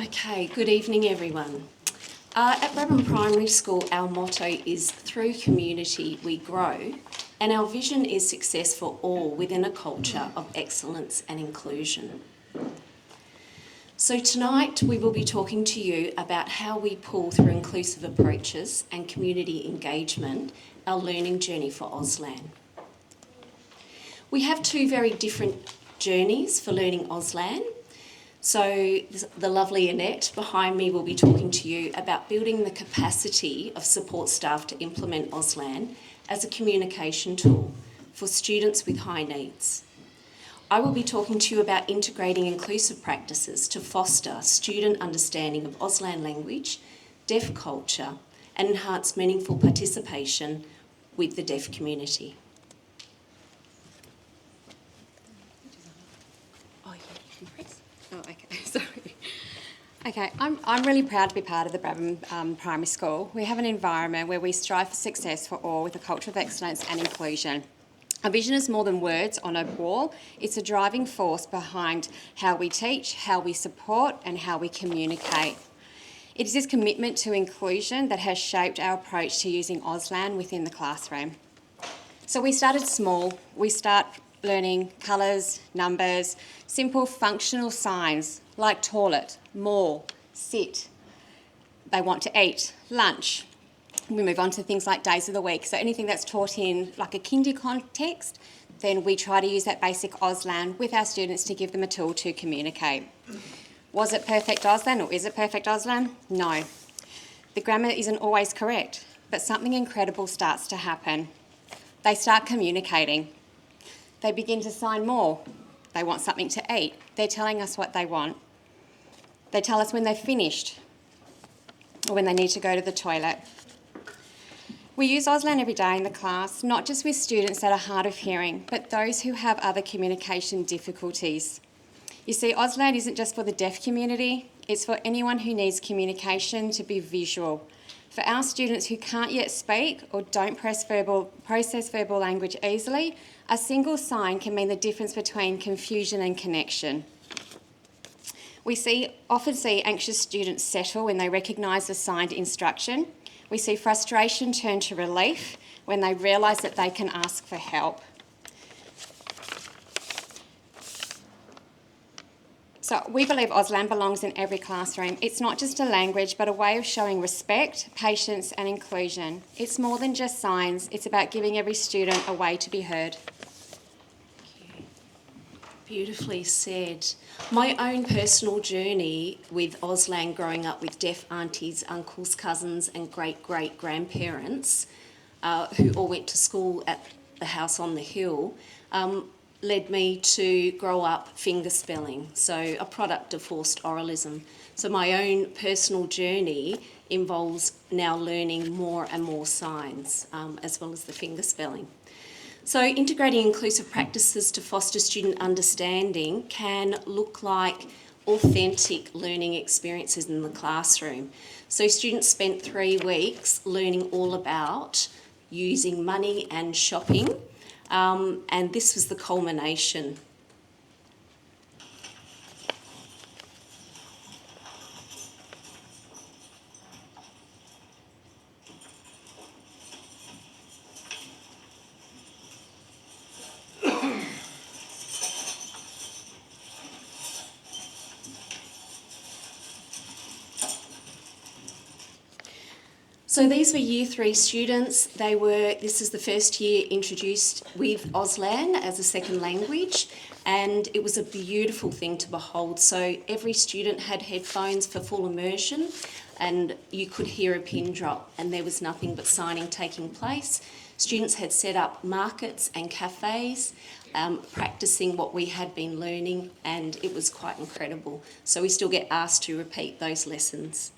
Okay, good evening everyone. At Brabham Primary School, our motto is through community we grow, and our vision is success for all within a culture of excellence and inclusion. So tonight we will be talking to you about how we pull through inclusive approaches and community engagement our learning journey for Auslan. We have two very different journeys for learning Auslan. So the lovely Annette behind me will be talking to you about building the capacity of support staff to implement Auslan as a communication tool for students with high needs. I will be talking to you about integrating inclusive practices to foster student understanding of Auslan language, deaf culture, and enhance meaningful participation with the deaf community. Oh, okay, sorry. Okay, I'm really proud to be part of the Brabham Primary School. We have an environment where we strive for success for all with a culture of excellence and inclusion. Our vision is more than words on a wall. It's a driving force behind how we teach, how we support, and how we communicate. It is this commitment to inclusion that has shaped our approach to using Auslan within the classroom. So we started small. We start learning colours, numbers, simple functional signs like toilet, more, sit. They want to eat, lunch. We move on to things like days of the week. So anything that's taught in like a kindy context, then we try to use that basic Auslan with our students to give them a tool to communicate. Was it perfect Auslan or is it perfect Auslan? No. The grammar isn't always correct, but something incredible starts to happen. They start communicating. They begin to sign more. They want something to eat. They're telling us what they want. They tell us when they've finished or when they need to go to the toilet. We use Auslan every day in the class, not just with students that are hard of hearing, but those who have other communication difficulties. You see, Auslan isn't just for the deaf community, it's for anyone who needs communication to be visual. For our students who can't yet speak or don't process verbal language easily, a single sign can mean the difference between confusion and connection. We often see anxious students settle when they recognise the signed instruction. We see frustration turn to relief when they realise that they can ask for help. So we believe Auslan belongs in every classroom. It's not just a language, but a way of showing respect, patience and inclusion. It's more than just signs. It's about giving every student a way to be heard. Beautifully said. My own personal journey with Auslan growing up with deaf aunties, uncles, cousins and great-great-grandparents who all went to school at the house on the hill led me to grow up finger spelling, so a product of forced oralism. So my own personal journey involves now learning more and more signs as well as the finger spelling. So integrating inclusive practices to foster student understanding can look like authentic learning experiences in the classroom. So students spent 3 weeks learning all about using money and shopping, and this was the culmination. So these were Year 3 students. This is the first year introduced with Auslan as a second language, and it was a beautiful thing to behold. So every student had headphones for full immersion, and you could hear a pin drop, and there was nothing but signing taking place. Students had set up markets and cafes, practicing what we had been learning, and it was quite incredible. So we still get asked to repeat those lessons.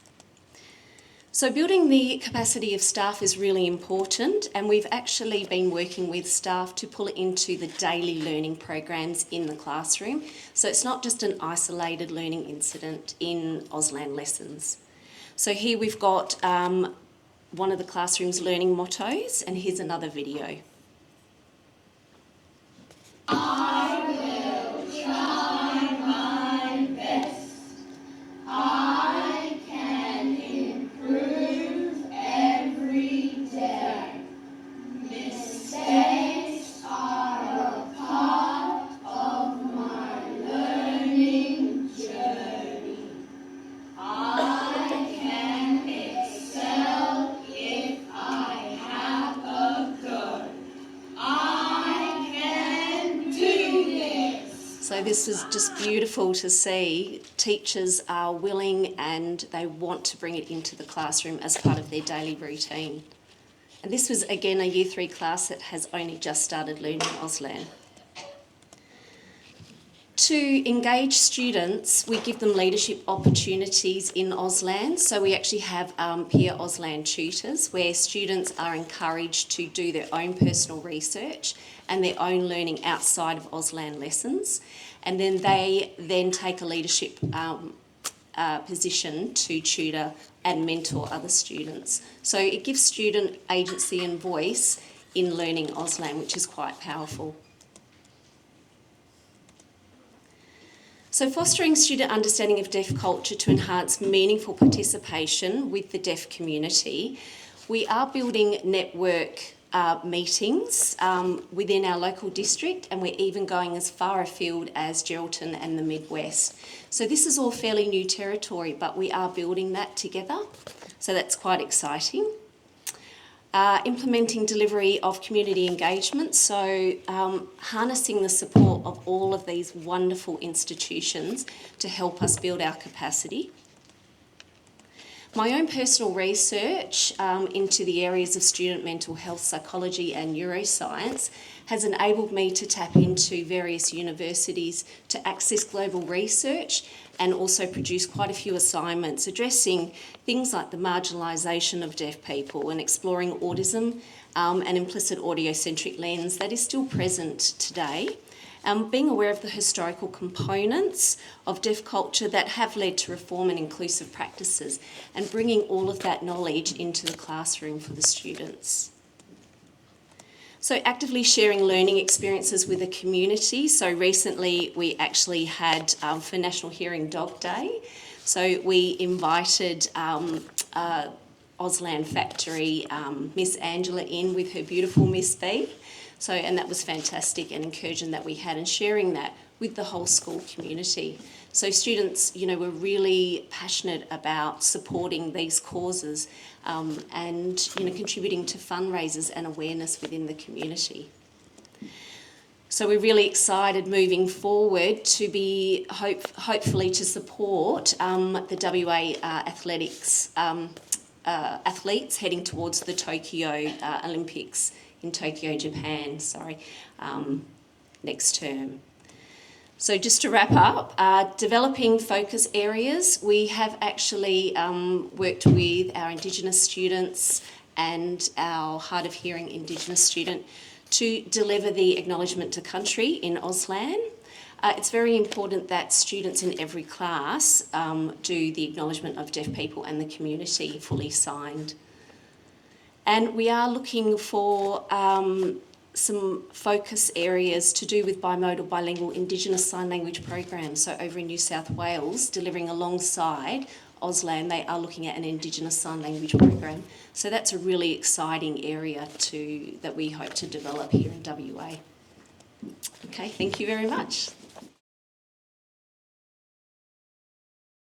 So building the capacity of staff is really important, and we've actually been working with staff to pull it into the daily learning programs in the classroom. So it's not just an isolated learning incident in Auslan lessons. So here we've got one of the classroom's learning mottos, and here's another video. I will try my best. I this was just beautiful to see. Teachers are willing and they want to bring it into the classroom as part of their daily routine. And this was, again, a Year 3 class that has only just started learning Auslan. To engage students, we give them leadership opportunities in Auslan. So we actually have peer Auslan tutors where students are encouraged to do their own personal research and their own learning outside of Auslan lessons. And then they then take a leadership position to tutor and mentor other students. So it gives student agency and voice in learning Auslan, which is quite powerful. So fostering student understanding of deaf culture to enhance meaningful participation with the deaf community, we are building network meetings within our local district, and we're even going as far afield as Geraldton and the Midwest. So this is all fairly new territory, but we are building that together. So that's quite exciting. Implementing delivery of community engagement, so harnessing the support of all of these wonderful institutions to help us build our capacity. My own personal research into the areas of student mental health, psychology and neuroscience has enabled me to tap into various universities to access global research and also produce quite a few assignments addressing things like the marginalisation of deaf people and exploring autism, an implicit audiocentric lens that is still present today. Being aware of the historical components of deaf culture that have led to reform and inclusive practices, and bringing all of that knowledge into the classroom for the students. So actively sharing learning experiences with the community. So recently we actually had for National Hearing Dog Day, so we invited Auslan Factory Miss Angela in with her beautiful Miss B. So, and that was fantastic, an incursion that we had, and sharing that with the whole school community. So students, you know, were really passionate about supporting these causes and, you know, contributing to fundraisers and awareness within the community. So we're really excited moving forward to be hopefully to support the WA athletics athletes heading towards the Tokyo Olympics in Tokyo, Japan, next term. So just to wrap up, developing focus areas, we have actually worked with our Indigenous students and our hard of hearing Indigenous student to deliver the acknowledgement to country in Auslan. It's very important that students in every class do the acknowledgement of deaf people and the community fully signed. And we are looking for some focus areas to do with bimodal, bilingual Indigenous sign language programs. So over in New South Wales, delivering alongside Auslan, they are looking at an Indigenous sign language program. So that's a really exciting area that we hope to develop here in WA. Okay, thank you very much.